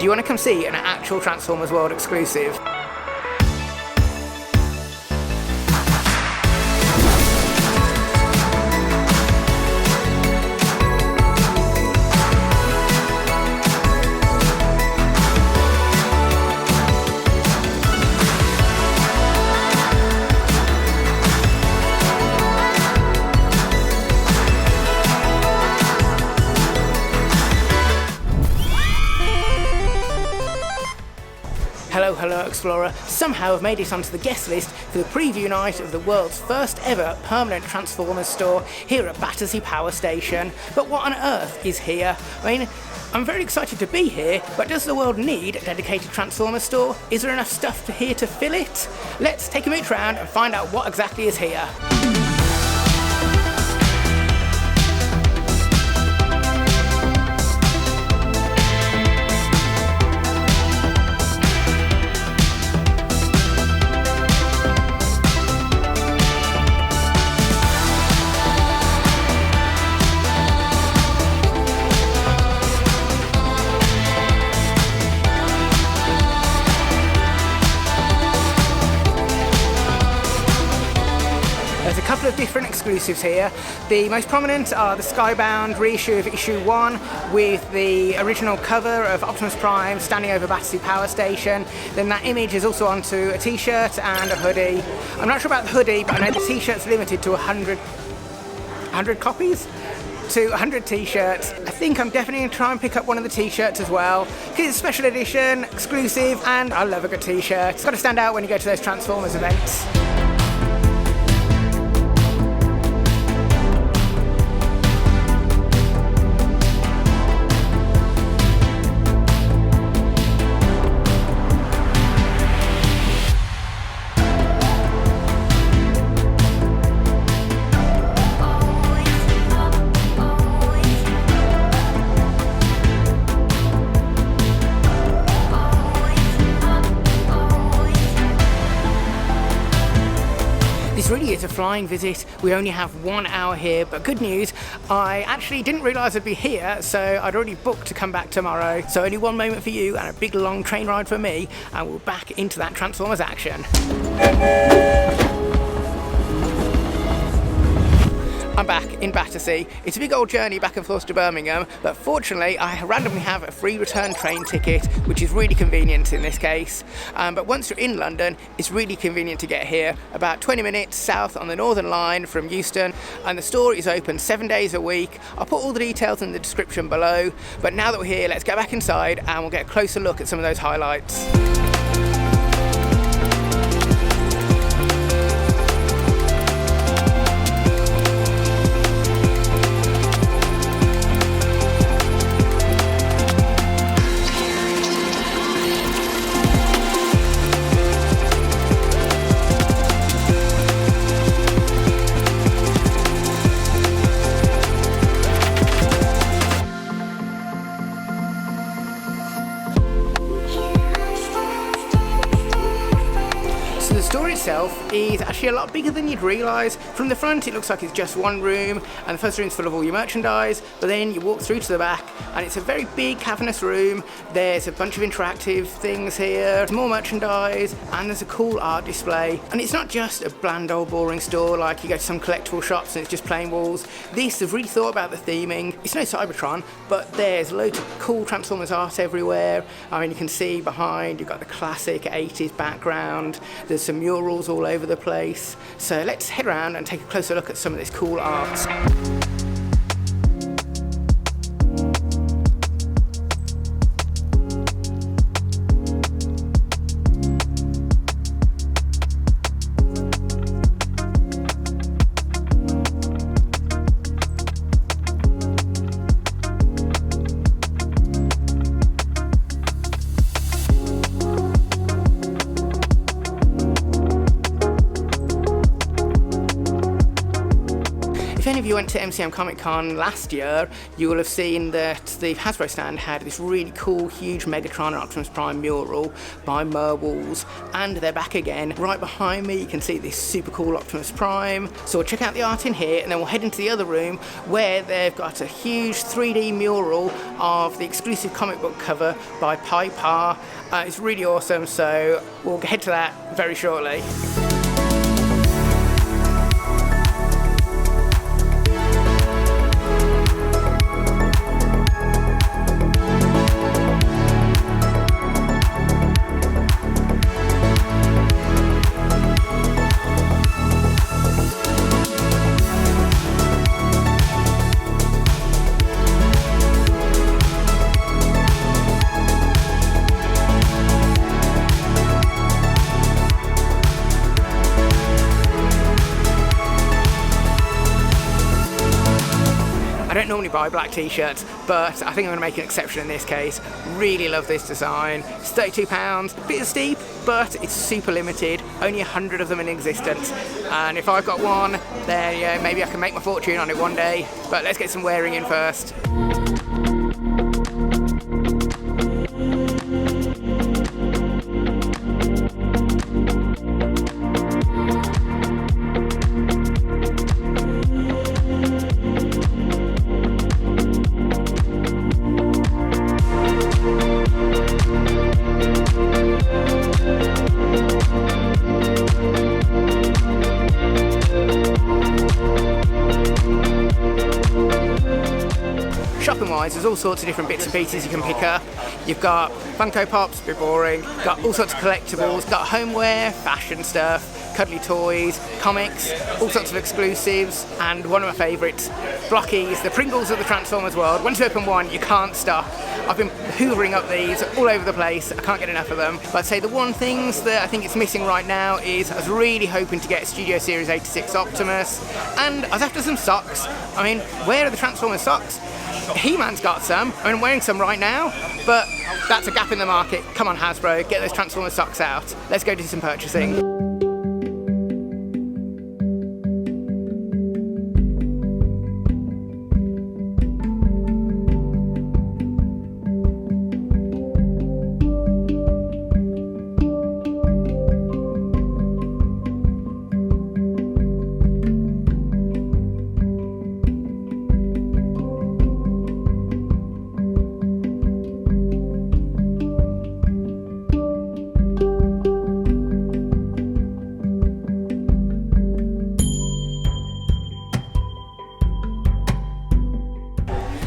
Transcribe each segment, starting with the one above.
Do you want to come see an actual Transformers World exclusive? Hello Explorer, somehow I've made it onto the guest list for the preview night of the world's first ever permanent Transformers store here at Battersea Power Station. But what on earth is here? I mean, I'm very excited to be here, but does the world need a dedicated Transformers store? Is there enough stuff here to fill it? Let's take a mooch round and find out what exactly is here. There's a couple of different exclusives here. The most prominent are the Skybound reissue of issue 1 with the original cover of Optimus Prime standing over Battersea Power Station. Then that image is also onto a t-shirt and a hoodie. I'm not sure about the hoodie, but I know the t-shirt's limited to 100 copies? To 100 t-shirts. I think I'm definitely going to try and pick up one of the t-shirts as well, because it's a special edition, exclusive, and I love a good t-shirt. It's got to stand out when you go to those Transformers events. This really is a flying visit. We only have 1 hour here, but good news, I actually didn't realise I'd be here, so I'd already booked to come back tomorrow. So only one moment for you and a big long train ride for me, and we're back into that Transformers action. I'm back in Battersea. It's a big old journey back and forth to Birmingham, but fortunately I randomly have a free return train ticket, which is really convenient in this case. But once you're in London, it's really convenient to get here, about 20 minutes south on the Northern Line from Euston, and the store is open 7 days a week. I'll put all the details in the description below, but now that we're here, let's go back inside and we'll get a closer look at some of those highlights. The store itself is actually a lot bigger than you'd realise. From the front it looks like it's just one room, and the first room's full of all your merchandise, but then you walk through to the back and it's a very big cavernous room. There's a bunch of interactive things here, there's more merchandise, and there's a cool art display. And it's not just a bland old boring store like you go to some collectible shops and it's just plain walls. This, they've really thought about the theming. It's no Cybertron, but there's loads of cool Transformers art everywhere. I mean, you can see behind, you've got the classic 80s background, there's some murals all over the place. So let's head around and take a closer look at some of this cool art. If any of you went to MCM Comic Con last year, you will have seen that the Hasbro stand had this really cool, huge Megatron and Optimus Prime mural by Merwalls, and they're back again. Right behind me, you can see this super cool Optimus Prime. So we'll check out the art in here, and then we'll head into the other room where they've got a huge 3D mural of the exclusive comic book cover by Piper. It's really awesome, so we'll head to that very shortly. I don't normally buy black t-shirts, but I think I'm going to make an exception in this case. Really love this design. It's £32, bit steep, but it's super limited. Only 100 of them in existence. And if I've got one, then yeah, maybe I can make my fortune on it one day. But let's get some wearing in first. Shopping-wise, there's all sorts of different bits and pieces you can pick up. You've got Funko Pops, a bit boring, got all sorts of collectibles, got homeware, fashion stuff, cuddly toys, comics, all sorts of exclusives, and one of my favourites, Blockies, the Pringles of the Transformers world. Once you open one, you can't stop. I've been hoovering up these all over the place. I can't get enough of them. But I'd say the one things that I think it's missing right now is I was really hoping to get Studio Series 86 Optimus, and I was after some socks. I mean, where are the Transformers socks? He-Man's got some. I mean, I'm wearing some right now, but that's a gap in the market. Come on, Hasbro, get those Transformers socks out. Let's go do some purchasing.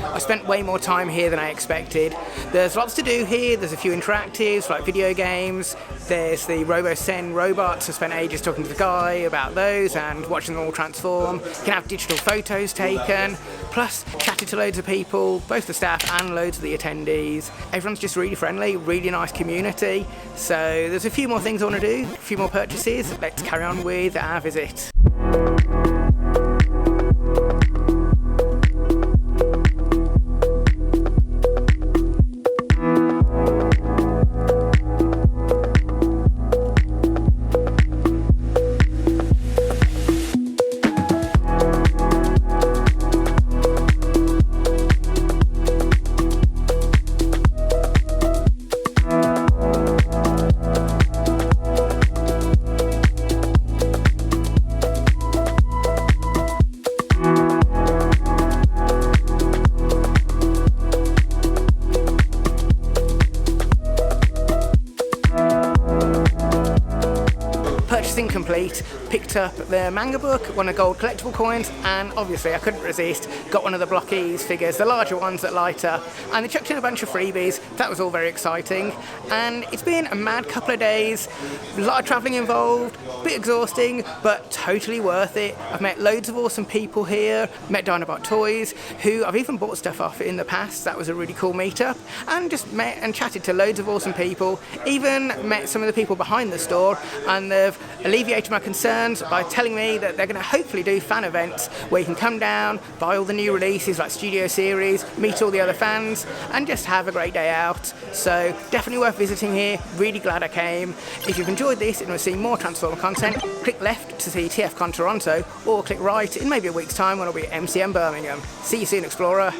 I spent way more time here than I expected. There's lots to do here. There's a few interactives like video games. There's the RoboSen robots. I spent ages talking to the guy about those and watching them all transform. You can have digital photos taken, plus chatted to loads of people, both the staff and loads of the attendees. Everyone's just really friendly, really nice community. So there's a few more things I want to do, a few more purchases. Let's carry on with our visit. Purchasing complete, picked up the manga book, one of the gold collectible coins, and obviously I couldn't resist, got one of the Blockies figures, the larger ones that light up, and they chucked in a bunch of freebies. That was all very exciting, and it's been a mad couple of days, a lot of travelling involved, a bit exhausting, but totally worth it. I've met loads of awesome people here, met Dinobot Toys, who I've even bought stuff off in the past. That was a really cool meetup, and just met and chatted to loads of awesome people, even met some of the people behind the store, and they've alleviated my concern concerned by telling me that they're going to hopefully do fan events where you can come down, buy all the new releases like Studio Series, meet all the other fans, and just have a great day out. So definitely worth visiting here. Really glad I came. If you've enjoyed this and want to see more Transformer content, click left to see TFCon Toronto, or click right in maybe a week's time when I'll be at MCM Birmingham. See you soon, Explorer.